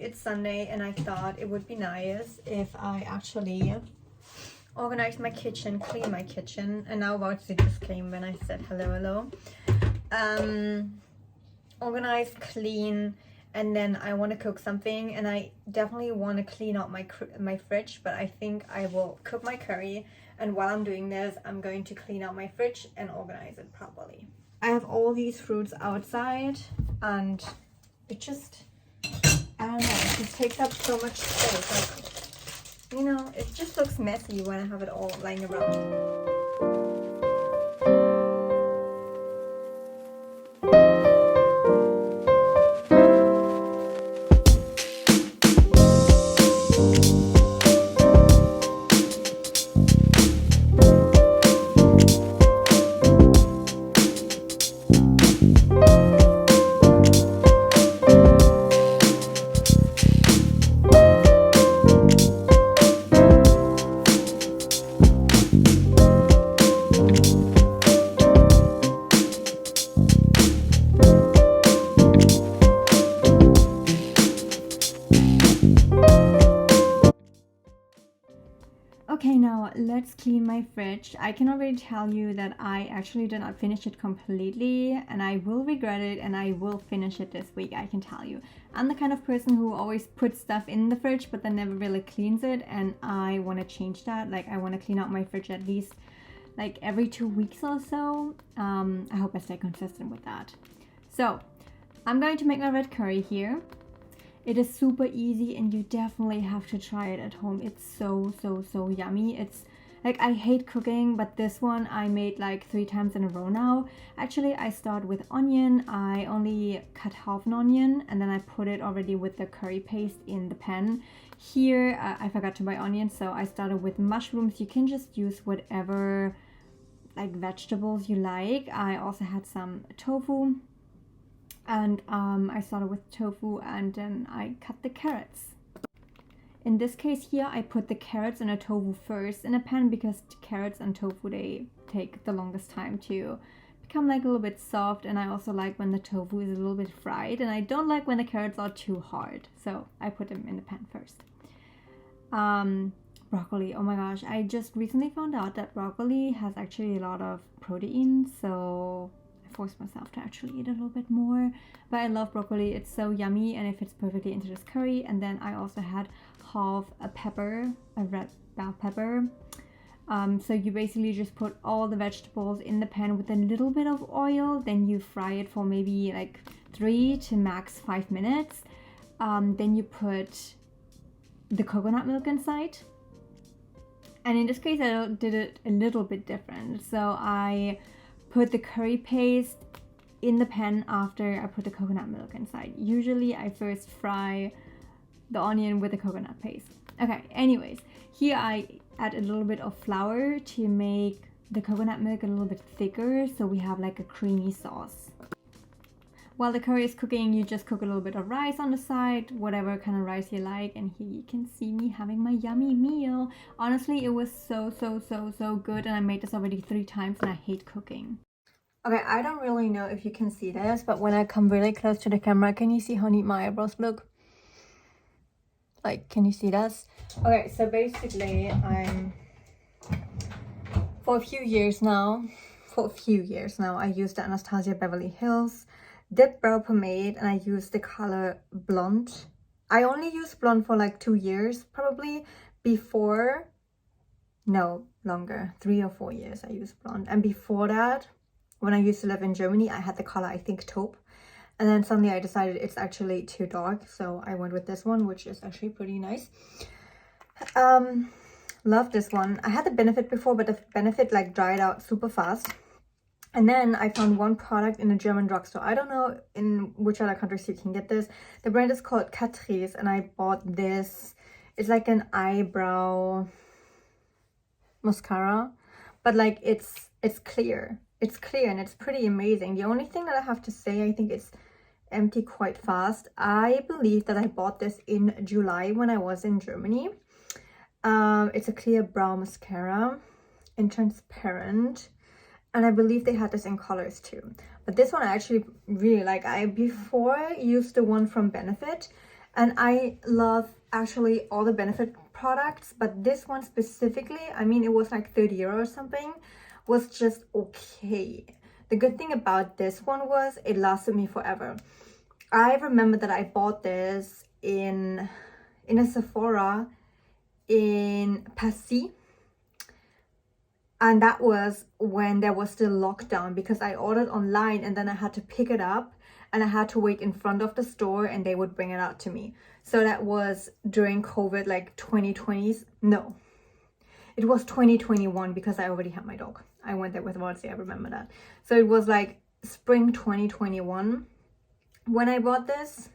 it's Sunday and I thought it would be nice if I actually organize my kitchen, clean my kitchen. And now Voutsy just came when I said hello. Organize, clean, and then I want to cook something, and I definitely want to clean out my fridge, but I think I will cook my curry, and while I'm doing this I'm going to clean out my fridge and organize it properly. I have all these fruits outside and it just, I don't know, it just takes up so much space. Like, you know, it just looks messy when I have it all lying around. Okay, now let's clean my fridge. I can already tell you that I actually did not finish it completely, and I will regret it, and I will finish it this week, I can tell you. I'm the kind of person who always puts stuff in the fridge but then never really cleans it, and I want to change that. Like, I want to clean out my fridge at least like every 2 weeks or so. I hope I stay consistent with that. So I'm going to make my red curry here. It is super easy and you definitely have to try it at home. It's so yummy. It's like, I hate cooking, but this one I made like 3 times in a row now. Actually, I start with onion. I only cut half an onion and then I put it already with the curry paste in the pan. Here, I forgot to buy onions, so I started with mushrooms. You can just use whatever like vegetables you like. I also had some tofu. And I started with tofu and then I cut the carrots. In this case here, I put the carrots and the tofu first in a pan because carrots and tofu, they take the longest time to become like a little bit soft, and I also like when the tofu is a little bit fried, and I don't like when the carrots are too hard, so I put them in the pan first. Broccoli, oh my gosh, I just recently found out that broccoli has actually a lot of protein, so force myself to actually eat a little bit more. But I love broccoli, it's so yummy and it fits perfectly into this curry. And then I also had half a pepper, a red bell pepper. So you basically just put all the vegetables in the pan with a little bit of oil, then you fry it for maybe like 3 to max 5 minutes. Then you put the coconut milk inside, and in this case I did it a little bit different. So I put the curry paste in the pan after I put the coconut milk inside. Usually I first fry the onion with the coconut paste. Okay, anyways, here I add a little bit of flour to make the coconut milk a little bit thicker, so we have like a creamy sauce. While the curry is cooking, you just cook a little bit of rice on the side, whatever kind of rice you like, and here you can see me having my yummy meal. Honestly, it was so good, and I made this already 3 times and I hate cooking. Okay, I don't really know if you can see this, but when I come really close to the camera, can you see how neat my eyebrows look? Like, can you see this? Okay, so basically for a few years now, I used the Anastasia Beverly Hills Dip Brow Pomade, and I used the color Blonde. I only used Blonde for like 2 years, probably. Before, no, longer, 3 or 4 years I used Blonde. And before that, when I used to live in Germany, I had the color, I think, Taupe. And then suddenly I decided it's actually too dark, so I went with this one, which is actually pretty nice. Love this one. I had the Benefit before, but the Benefit like dried out super fast. And then I found one product in a German drugstore. I don't know in which other countries you can get this. The brand is called Catrice, and I bought this. It's like an eyebrow mascara, but like it's clear. It's clear and it's pretty amazing. The only thing that I have to say, I think it's empty quite fast. I believe that I bought this in July when I was in Germany. It's a clear brow mascara and transparent. And I believe they had this in colors too. But this one I actually really like. I before used the one from Benefit, And I love actually all the benefit products, but this one specifically, I mean, it was like 30 euro or something, was just okay. The good thing about this one was it lasted me forever. I remember that I bought this in a Sephora in Passy, and that was when there was still lockdown, because I ordered online and then I had to pick it up and I had to wait in front of the store and they would bring it out to me. So that was during COVID, like 2020s. No, it was 2021 because I already had my dog. I went there with Rosie, I remember that. So it was like spring 2021 when I bought this.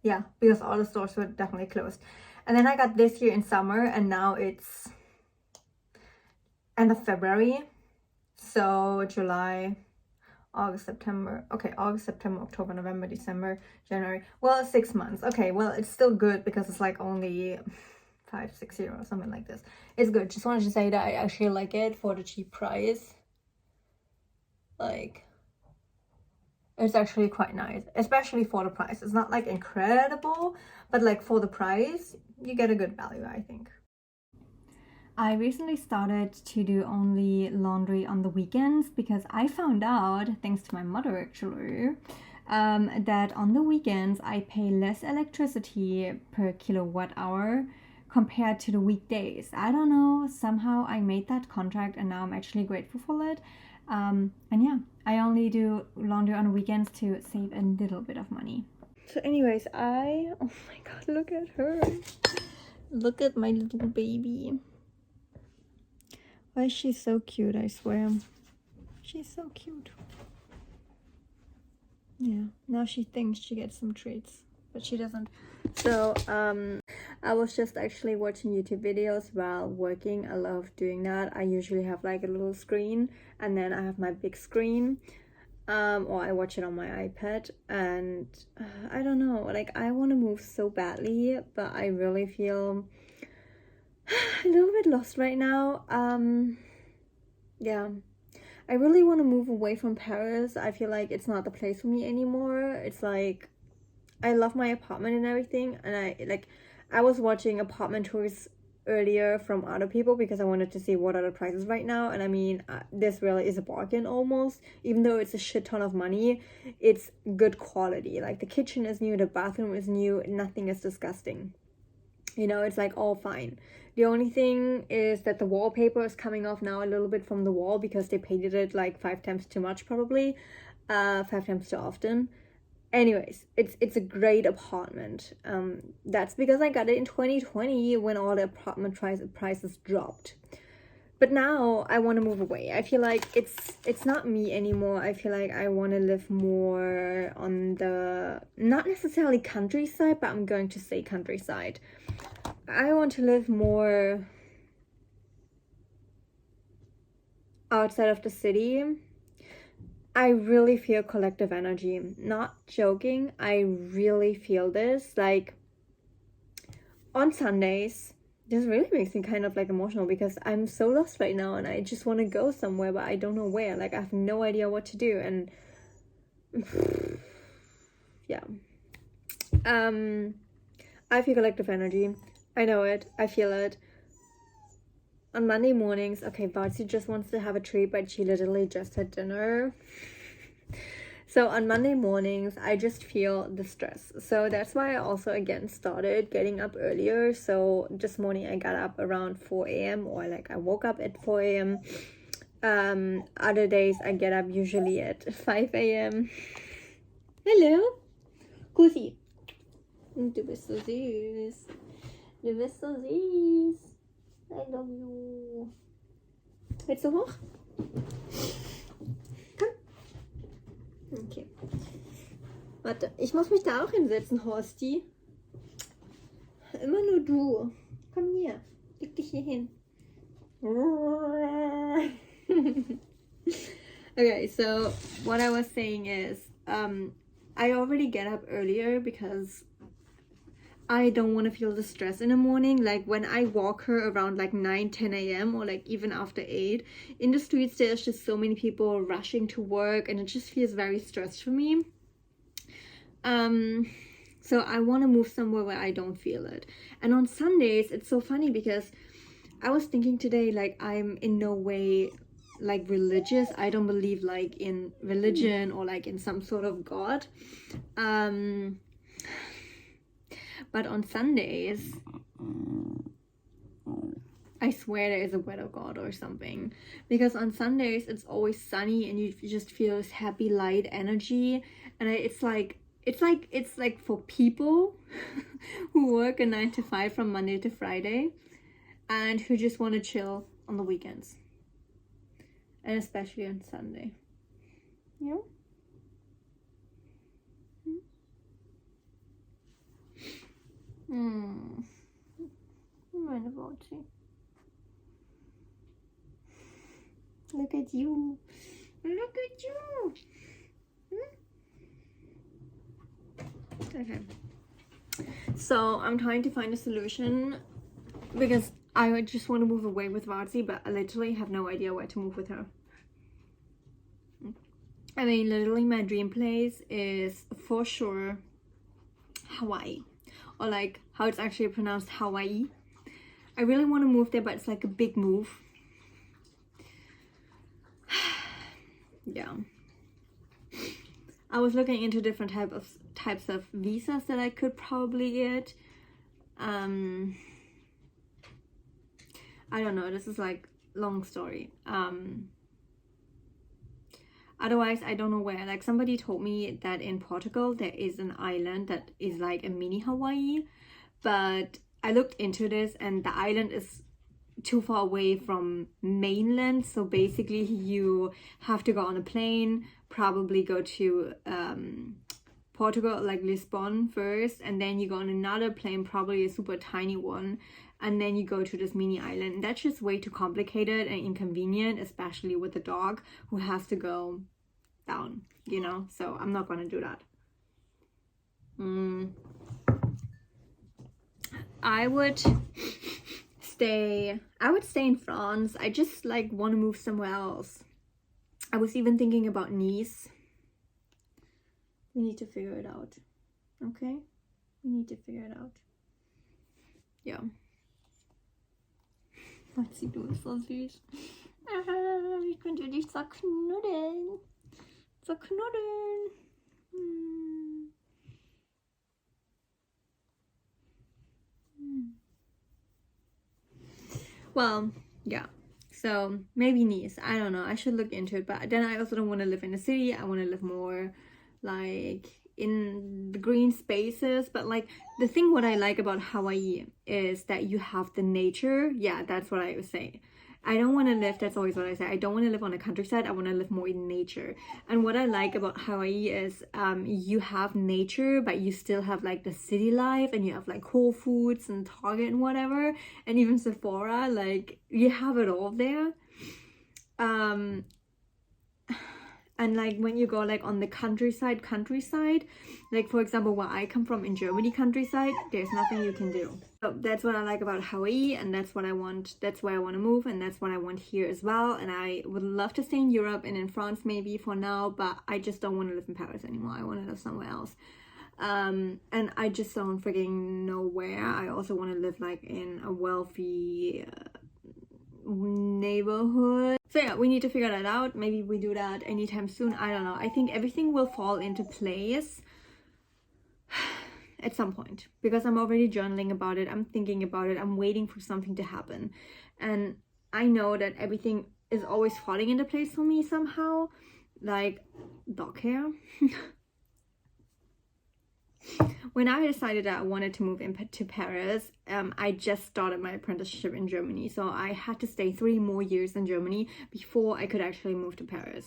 Yeah, because all the stores were definitely closed. And then I got this here in summer, and now it's end of February. So July, August, September. Okay, August, September, October, November, December, January. Well, 6 months. Okay, well, it's still good because it's like only 5-6 euros, something like this. It's good. Just wanted to say that I actually like it for the cheap price. Like, it's actually quite nice, especially for the price. It's not like incredible, but like for the price, you get a good value, I think. I recently started to do only laundry on the weekends because I found out, thanks to my mother actually, that on the weekends I pay less electricity per kilowatt hour compared to the weekdays. I don't know, somehow I made that contract and now I'm actually grateful for it. And yeah, I only do laundry on the weekends to save a little bit of money. So anyways, oh my god, look at her. Look at my little baby. Why is she so cute, I swear. She's so cute. Yeah, now she thinks she gets some treats, but she doesn't. So, I was just actually watching YouTube videos while working. I love doing that. I usually have like a little screen and then I have my big screen. Or I watch it on my iPad, and I don't know, like I want to move so badly, but I really feel a little bit lost right now. Yeah, I really want to move away from Paris. I feel like it's not the place for me anymore. It's like I love my apartment and everything, and I was watching apartment tours earlier from other people because I wanted to see what are the prices right now, and I mean, this really is a bargain almost. Even though it's a shit ton of money, it's good quality. Like the kitchen is new, the bathroom is new, nothing is disgusting, you know, it's like all fine. The only thing is that the wallpaper is coming off now a little bit from the wall because they painted it like 5 times too much, probably 5 times too often. Anyways, it's a great apartment. That's because I got it in 2020 when all the apartment prices dropped. But now I want to move away. I feel like it's not me anymore. I feel like I want to live more on the, not necessarily countryside, but I'm going to say countryside. I want to live more outside of the city. I really feel collective energy. Not joking, I really feel this. Like on Sundays, this really makes me kind of like emotional because I'm so lost right now and I just want to go somewhere, but I don't know where. Like I have no idea what to do, and yeah. I feel collective energy. I know it. I feel it. On Monday mornings, okay, Bartsy just wants to have a treat, but she literally just had dinner. So on Monday mornings, I just feel the stress. So that's why I also again started getting up earlier. So this morning I got up around 4 a.m. or like I woke up at 4 a.m. Other days I get up usually at 5 a.m. Hello, Kussi. Du bist so süß. Du bist so süß. I love you. Willst du hoch? Komm. Okay. Warte, ich muss mich da auch hinsetzen, Horsti. Immer nur du. Komm hier. Leg dich hier hin. Okay, so what I was saying is, I already get up earlier because I don't want to feel the stress in the morning. Like when I walk her around like 9-10 a.m. or like even after 8 in the streets, there's just so many people rushing to work and it just feels very stressed for me. So I want to move somewhere where I don't feel it. And on Sundays, it's so funny because I was thinking today, like, I'm in no way like religious. I don't believe like in religion or like in some sort of God. But on Sundays, I swear there is a weather god or something, because on Sundays it's always sunny and you just feel this happy light energy, and it's like for people who work a 9 to 5 from Monday to Friday and who just want to chill on the weekends, and especially on Sunday. Yeah. Meine Worte. Look at you. Look at you. Okay. So I'm trying to find a solution because I just want to move away with Varzi, but I literally have no idea where to move with her. I mean, literally my dream place is for sure Hawaii, or like how it's actually pronounced, Hawaii. I really want to move there, but it's like a big move. Yeah. I was looking into different types of visas that I could probably get. I don't know, this is like long story. Otherwise, I don't know where. Like, somebody told me that in Portugal there is an island that is like a mini Hawaii, but I looked into this and the island is too far away from mainland, so basically you have to go on a plane, probably go to Portugal, like Lisbon first, and then you go on another plane, probably a super tiny one, and then you go to this mini island. And that's just way too complicated and inconvenient, especially with the dog who has to go down, you know, so I'm not gonna do that. I would stay in France. I just like want to move somewhere else. I was even thinking about Nice. We need to figure it out. Okay? We need to figure it out. Ja. Maxi, du bist so süß. Ich könnte dich zerknuddeln. Zerknuddeln. Well, yeah. So maybe Nice. I don't know. I should look into it. But then I also don't want to live in the city. I want to live more like in the green spaces. But like the thing what I like about Hawaii is that you have the nature. Yeah, that's what I was saying. I don't want to live, that's always what I say, I don't want to live on the countryside, I want to live more in nature. And what I like about Hawaii is you have nature, but you still have like the city life, and you have like Whole Foods and Target and whatever, and even Sephora, like you have it all there. And like when you go like on the countryside, like for example where I come from in Germany countryside, there's nothing you can do. So that's what I like about Hawaii, and that's what I want, that's where I want to move, and that's what I want here as well. And I would love to stay in Europe and in France maybe for now, but I just don't want to live in Paris anymore. I want to live somewhere else. And I just don't freaking know where. I also want to live like in a wealthy neighborhood. So yeah, we need to figure that out. Maybe we do that anytime soon. I don't know. I think everything will fall into place at some point, because I'm already journaling about it. I'm thinking about it. I'm waiting for something to happen. And I know that everything is always falling into place for me somehow. Like dog hair. When I decided that I wanted to move to Paris, I just started my apprenticeship in Germany. So I had to stay 3 more years in Germany before I could actually move to Paris.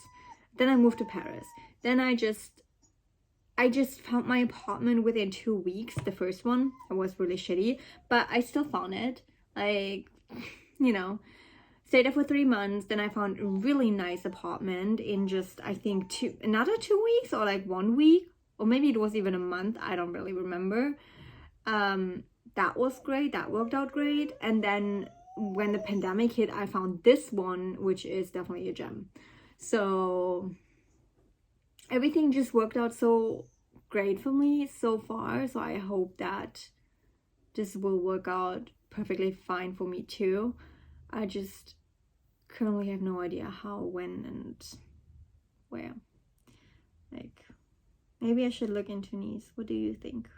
Then I moved to Paris. Then I just found my apartment within 2 weeks. The first one, it was really shitty, but I still found it. Like, you know, stayed there for 3 months. Then I found a really nice apartment in just, I think, another 2 weeks, or like 1 week. Or maybe it was even a month, I don't really remember. That was great, that worked out great. And then when the pandemic hit, I found this one, which is definitely a gem. So everything just worked out so great for me so far, so I hope that this will work out perfectly fine for me too. I just currently have no idea how, when, and where. Like, maybe I should look into Nice. What do you think?